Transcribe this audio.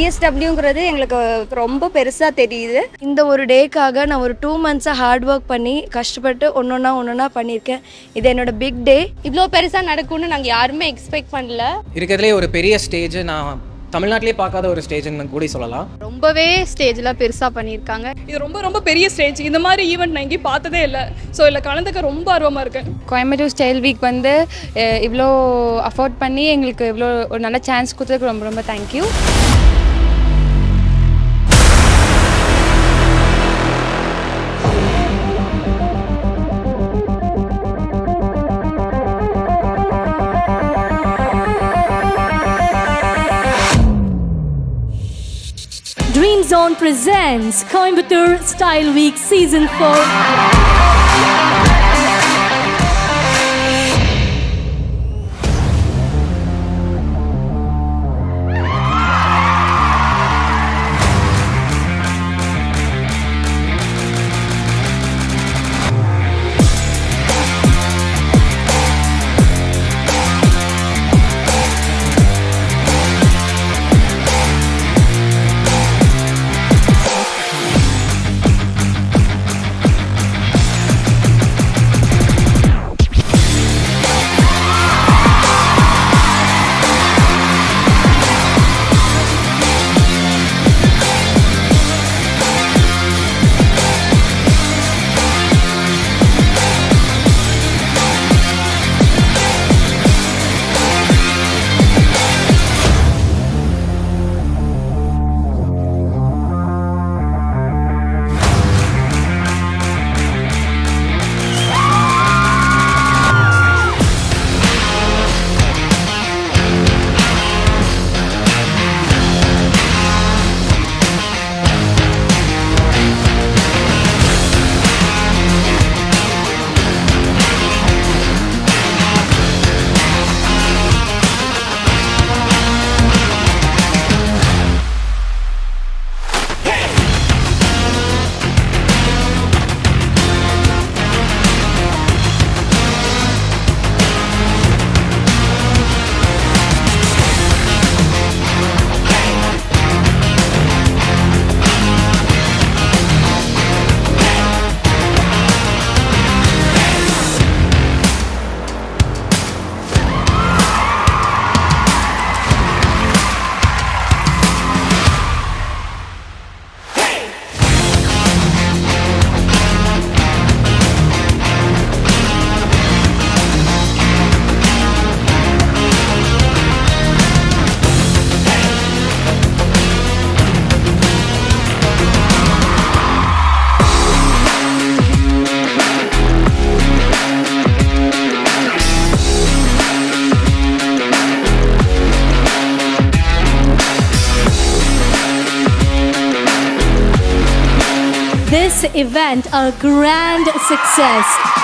ISWங்கிறது எங்களுக்கு ரொம்ப பெருசா தெரியுது. இந்த ஒரு டேக்காக நான் ஒரு 2 months ஹார்ட் ஒர்க் பண்ணி கஷ்டப்பட்டு ஒன்னொன்னா பண்ணியிருக்கேன். இது என்னோட பிக் டே. இவ்வளோ பெருசா நடக்கும்னு நாங்கள் யாருமே எக்ஸ்பெக்ட் பண்ணல. இருக்கிறதுலே ஒரு பெரிய ஸ்டேஜ், நான் தமிழ்நாட்டிலே பார்க்காத ஒரு ஸ்டேஜ்னு கூட சொல்லலாம். ரொம்பவே ஸ்டேஜில் பெருசாக பண்ணியிருக்காங்க. இது ரொம்ப பெரிய ஸ்டேஜ். இந்த மாதிரி ஈவெண்ட் நான் எங்கேயும் பார்த்ததே இல்லை. ஸோ இதில் கலந்துக்க ரொம்ப ஆர்வமாக இருக்கேன். கோயம்புத்தூர் ஸ்டைல் வீக் வந்து இவ்வளோ அஃபோர்ட் பண்ணி எங்களுக்கு இவ்வளோ ஒரு நல்ல சான்ஸ் கொடுத்ததுக்கு ரொம்ப ரொம்ப thank you. Dream Zone presents Coimbatore Style Week Season 4. This event a grand success.